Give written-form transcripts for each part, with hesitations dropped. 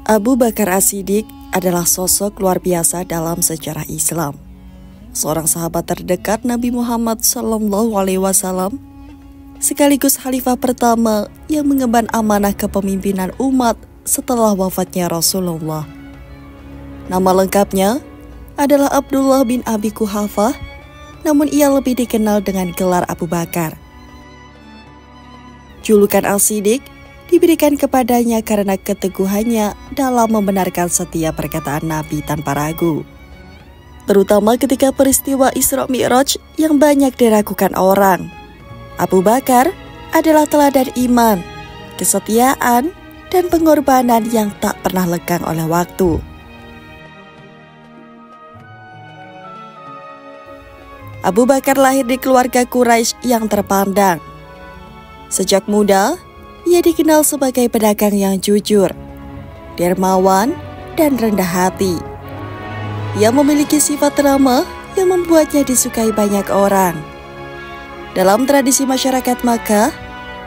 Abu Bakar As-Siddiq adalah sosok luar biasa dalam sejarah Islam. Seorang sahabat terdekat Nabi Muhammad SAW, sekaligus khalifah pertama yang mengemban amanah kepemimpinan umat setelah wafatnya Rasulullah. Nama lengkapnya adalah Abdullah bin Abi Quhafah, namun ia lebih dikenal dengan gelar Abu Bakar. Julukan As-Siddiq diberikan kepadanya karena keteguhannya dalam membenarkan setiap perkataan Nabi tanpa ragu. Terutama ketika peristiwa Isra Mi'raj yang banyak diragukan orang. Abu Bakar adalah teladan iman, kesetiaan, dan pengorbanan yang tak pernah lekang oleh waktu. Abu Bakar lahir di keluarga Quraisy yang terpandang. Sejak muda, ia dikenal sebagai pedagang yang jujur, dermawan, dan rendah hati. Ia memiliki sifat ramah yang membuatnya disukai banyak orang. Dalam tradisi masyarakat Makkah,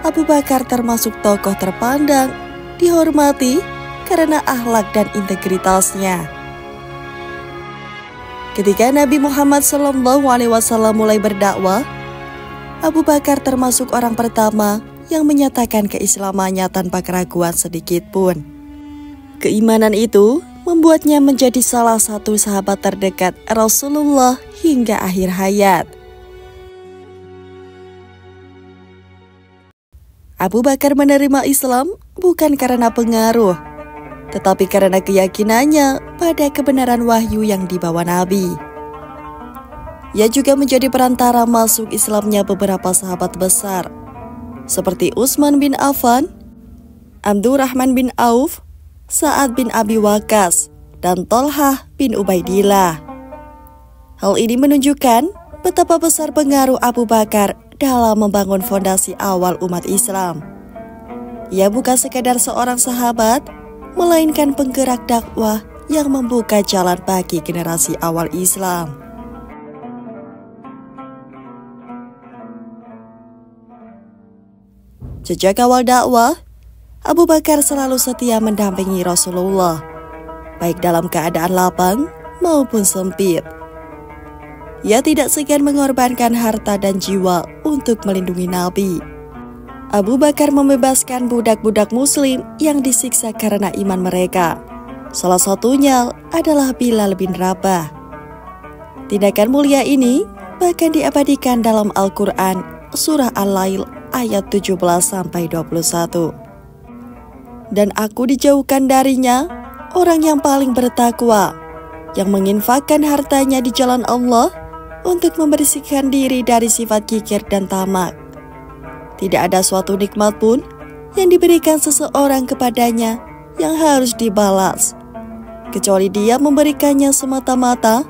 Abu Bakar termasuk tokoh terpandang, dihormati karena akhlak dan integritasnya. Ketika Nabi Muhammad SAW mulai berdakwah, Abu Bakar termasuk orang pertama yang menyatakan keislamannya tanpa keraguan sedikit pun. Keimanan itu membuatnya menjadi salah satu sahabat terdekat Rasulullah hingga akhir hayat. Abu Bakar menerima Islam bukan karena pengaruh, tetapi karena keyakinannya pada kebenaran wahyu yang dibawa Nabi. Ia juga menjadi perantara masuk Islamnya beberapa sahabat besar, seperti Utsman bin Affan, Abdurrahman bin Auf, Sa'ad bin Abi Waqqas, dan Thalhah bin Ubaidillah. Hal ini menunjukkan betapa besar pengaruh Abu Bakar dalam membangun fondasi awal umat Islam. Ia bukan sekadar seorang sahabat, melainkan penggerak dakwah yang membuka jalan bagi generasi awal Islam. Sejak awal dakwah, Abu Bakar selalu setia mendampingi Rasulullah, baik dalam keadaan lapang maupun sempit. Ia tidak segan mengorbankan harta dan jiwa untuk melindungi Nabi. Abu Bakar membebaskan budak-budak muslim yang disiksa karena iman mereka. Salah satunya adalah Bilal bin Rabah. Tindakan mulia ini bahkan diabadikan dalam Al-Quran Surah Al-Lail ayat 17-21. Dan aku dijauhkan darinya orang yang paling bertakwa, yang menginfakkan hartanya di jalan Allah untuk membersihkan diri dari sifat kikir dan tamak. Tidak ada suatu nikmat pun yang diberikan seseorang kepadanya yang harus dibalas, kecuali dia memberikannya semata-mata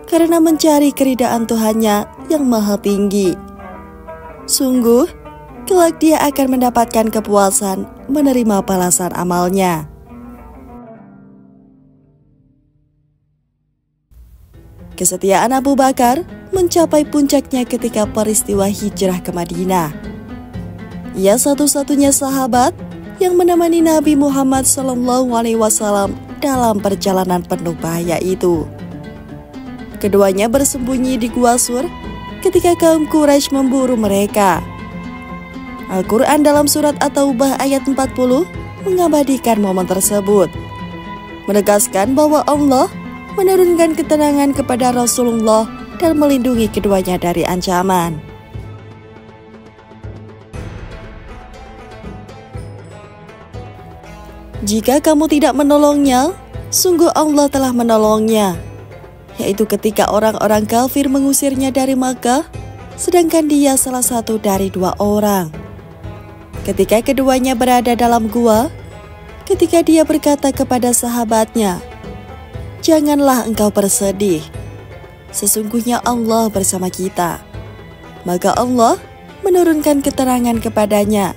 karena mencari keridaan Tuhannya yang maha tinggi. Sungguh, kelak dia akan mendapatkan kepuasan menerima balasan amalnya. Kesetiaan Abu Bakar mencapai puncaknya ketika peristiwa hijrah ke Madinah. Ia satu-satunya sahabat yang menemani Nabi Muhammad SAW dalam perjalanan penuh bahaya itu. Keduanya bersembunyi di Gua Sur ketika kaum Quraisy memburu mereka. Al-Quran dalam surat At-Taubah ayat 40 mengabadikan momen tersebut, menegaskan bahwa Allah menurunkan ketenangan kepada Rasulullah dan melindungi keduanya dari ancaman. Jika kamu tidak menolongnya, sungguh Allah telah menolongnya, yaitu ketika orang-orang kafir mengusirnya dari Makkah, sedangkan dia salah satu dari 2 orang. Ketika keduanya berada dalam gua, ketika dia berkata kepada sahabatnya, "Janganlah engkau bersedih, sesungguhnya Allah bersama kita." Maka Allah menurunkan keterangan kepadanya,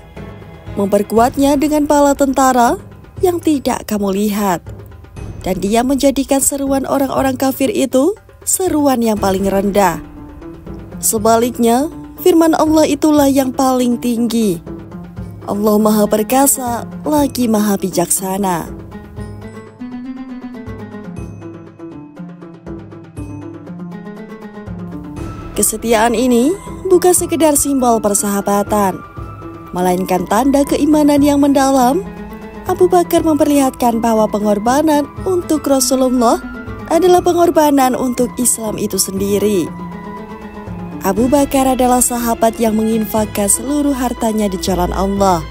memperkuatnya dengan bala tentara yang tidak kamu lihat, dan dia menjadikan seruan orang-orang kafir itu seruan yang paling rendah. Sebaliknya, firman Allah itulah yang paling tinggi. Allah Maha Perkasa lagi Maha Bijaksana. Kesetiaan ini bukan sekedar simbol persahabatan, melainkan tanda keimanan yang mendalam. Abu Bakar memperlihatkan bahwa pengorbanan untuk Rasulullah adalah pengorbanan untuk Islam itu sendiri. Abu Bakar adalah sahabat yang menginfakkan seluruh hartanya di jalan Allah.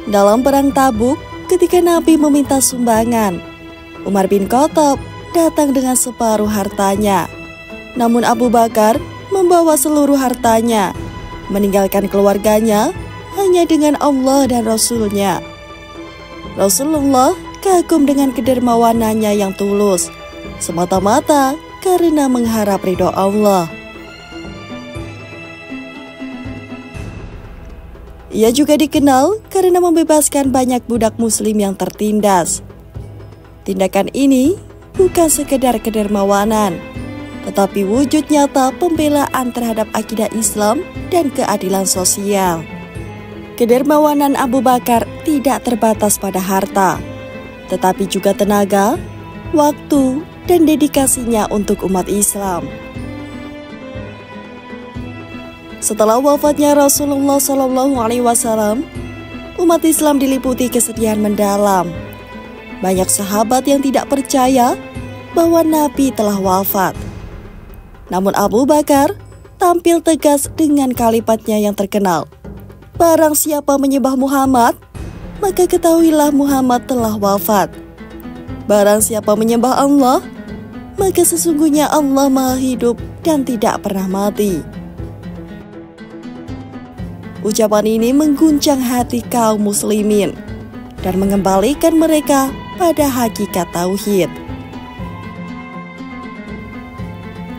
Dalam perang Tabuk, ketika Nabi meminta sumbangan, Umar bin Khattab datang dengan separuh hartanya. Namun Abu Bakar membawa seluruh hartanya, meninggalkan keluarganya hanya dengan Allah dan Rasul-Nya. Rasulullah kagum dengan kedermawanannya yang tulus, semata-mata karena mengharap ridho Allah. Ia juga dikenal karena membebaskan banyak budak muslim yang tertindas. Tindakan ini bukan sekedar kedermawanan, tetapi wujud nyata pembelaan terhadap akidah Islam dan keadilan sosial. Kedermawanan Abu Bakar tidak terbatas pada harta, tetapi juga tenaga, waktu, dan dedikasinya untuk umat Islam. Setelah wafatnya Rasulullah SAW, umat Islam diliputi kesedihan mendalam. Banyak sahabat yang tidak percaya bahwa Nabi telah wafat. Namun Abu Bakar tampil tegas dengan kalimatnya yang terkenal. Barang siapa menyembah Muhammad, maka ketahuilah Muhammad telah wafat. Barang siapa menyembah Allah, maka sesungguhnya Allah Maha Hidup dan tidak pernah mati. Ucapan ini mengguncang hati kaum muslimin dan mengembalikan mereka pada hakikat tauhid.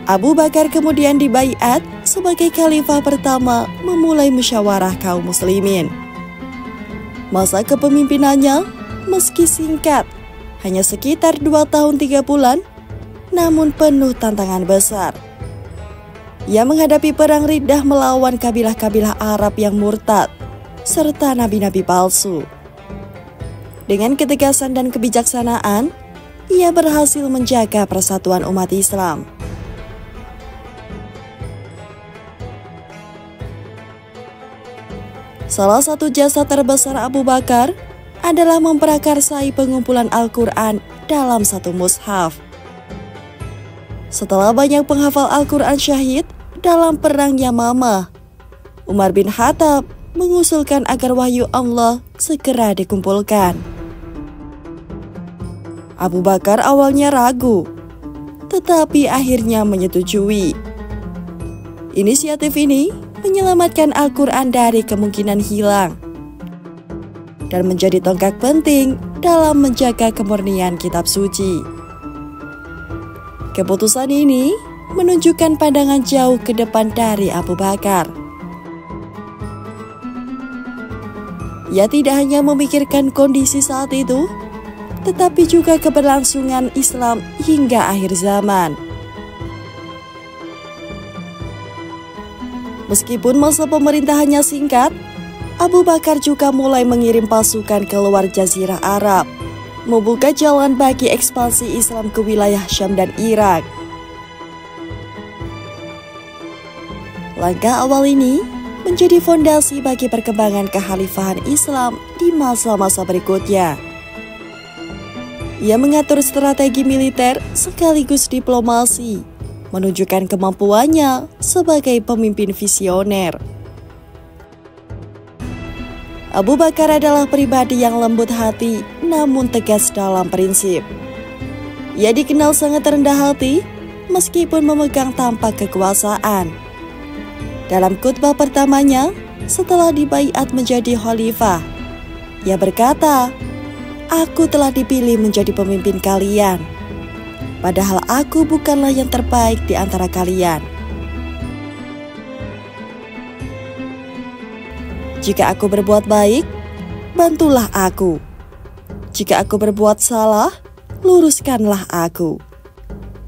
Abu Bakar kemudian dibaiat sebagai khalifah pertama memulai musyawarah kaum muslimin. Masa kepemimpinannya meski singkat, hanya sekitar 2 tahun 3 bulan, namun penuh tantangan besar. Ia menghadapi perang Riddah melawan kabilah-kabilah Arab yang murtad, serta nabi-nabi palsu. Dengan ketegasan dan kebijaksanaan, ia berhasil menjaga persatuan umat Islam. Salah satu jasa terbesar Abu Bakar adalah memprakarsai pengumpulan Al-Quran dalam satu mushaf. Setelah banyak penghafal Al-Quran syahid dalam perang Yamamah, Umar bin Khattab mengusulkan agar wahyu Allah segera dikumpulkan. Abu Bakar awalnya ragu, tetapi akhirnya menyetujui. Inisiatif ini menyelamatkan Al-Quran dari kemungkinan hilang dan menjadi tonggak penting dalam menjaga kemurnian kitab suci. Keputusan ini menunjukkan pandangan jauh ke depan dari Abu Bakar. Ia tidak hanya memikirkan kondisi saat itu, tetapi juga keberlangsungan Islam hingga akhir zaman. Meskipun masa pemerintahannya singkat, Abu Bakar juga mulai mengirim pasukan ke luar Jazirah Arab, membuka jalan bagi ekspansi Islam ke wilayah Syam dan Irak. Langkah awal ini menjadi fondasi bagi perkembangan kekhalifahan Islam di masa-masa berikutnya. Ia mengatur strategi militer sekaligus diplomasi, menunjukkan kemampuannya sebagai pemimpin visioner. Abu Bakar adalah pribadi yang lembut hati namun tegas dalam prinsip. Ia dikenal sangat rendah hati meskipun memegang tampuk kekuasaan. Dalam khutbah pertamanya setelah dibaiat menjadi khalifah, ia berkata, "Aku telah dipilih menjadi pemimpin kalian. Padahal aku bukanlah yang terbaik di antara kalian. Jika aku berbuat baik, bantulah aku. Jika aku berbuat salah, luruskanlah aku."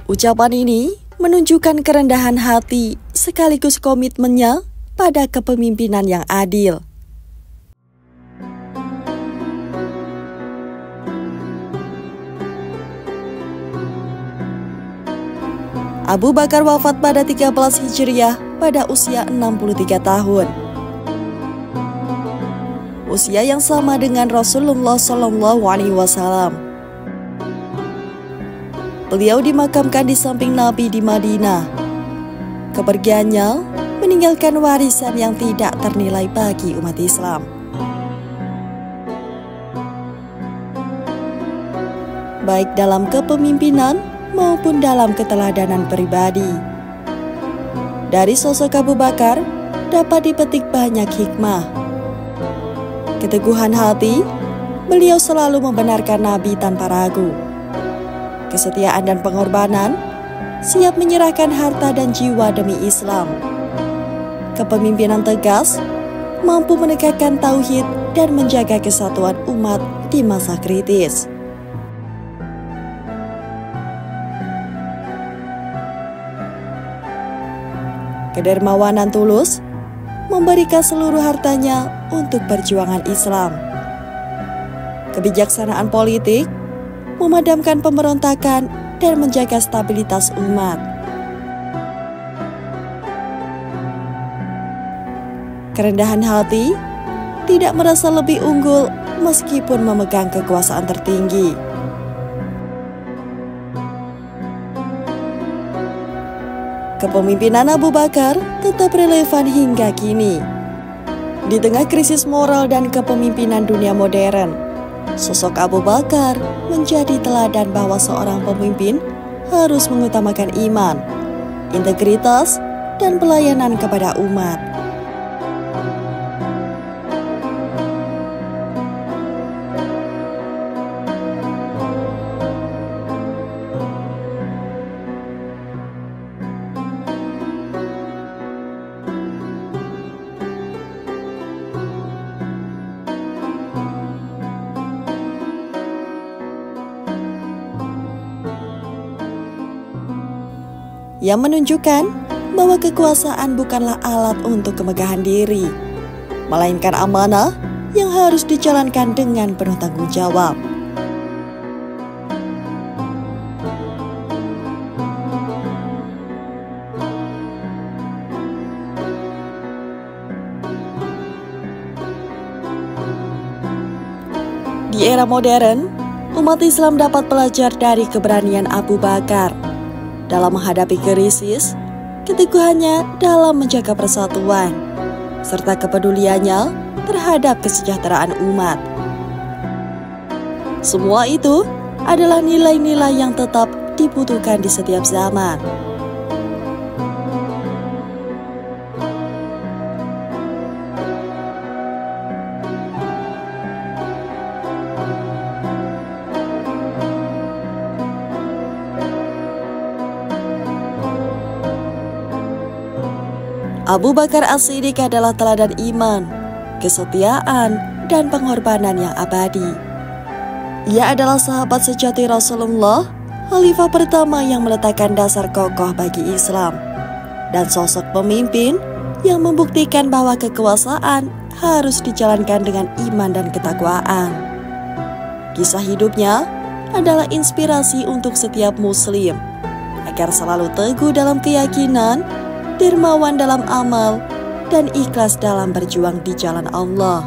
Ucapan ini menunjukkan kerendahan hati sekaligus komitmennya pada kepemimpinan yang adil. Abu Bakar wafat pada 13 Hijriah pada usia 63 tahun. Usia yang sama dengan Rasulullah SAW. Beliau dimakamkan di samping Nabi di Madinah. Kepergiannya meninggalkan warisan yang tidak ternilai bagi umat Islam. Baik dalam kepemimpinan maupun dalam keteladanan pribadi. Dari sosok Abu Bakar dapat dipetik banyak hikmah. Keteguhan hati, beliau selalu membenarkan Nabi tanpa ragu. Kesetiaan dan pengorbanan, siap menyerahkan harta dan jiwa demi Islam. Kepemimpinan tegas, mampu menegakkan tauhid dan menjaga kesatuan umat di masa kritis. Kedermawanan tulus, memberikan seluruh hartanya untuk perjuangan Islam. Kebijaksanaan politik, memadamkan pemberontakan dan menjaga stabilitas umat. Kerendahan hati, tidak merasa lebih unggul meskipun memegang kekuasaan tertinggi. Kepemimpinan Abu Bakar tetap relevan hingga kini. Di tengah krisis moral dan kepemimpinan dunia modern, sosok Abu Bakar menjadi teladan bahwa seorang pemimpin harus mengutamakan iman, integritas, dan pelayanan kepada umat. Yang menunjukkan bahwa kekuasaan bukanlah alat untuk kemegahan diri, melainkan amanah yang harus dijalankan dengan penuh tanggung jawab. Di era modern, umat Islam dapat belajar dari keberanian Abu Bakar dalam menghadapi krisis, keteguhannya dalam menjaga persatuan, serta kepeduliannya terhadap kesejahteraan umat. Semua itu adalah nilai-nilai yang tetap dibutuhkan di setiap zaman. Abu Bakar As-Siddiq adalah teladan iman, kesetiaan, dan pengorbanan yang abadi. Ia adalah sahabat sejati Rasulullah, khalifah pertama yang meletakkan dasar kokoh bagi Islam, dan sosok pemimpin yang membuktikan bahwa kekuasaan harus dijalankan dengan iman dan ketakwaan. Kisah hidupnya adalah inspirasi untuk setiap muslim agar selalu teguh dalam keyakinan, dermawan dalam amal, dan ikhlas dalam berjuang di jalan Allah.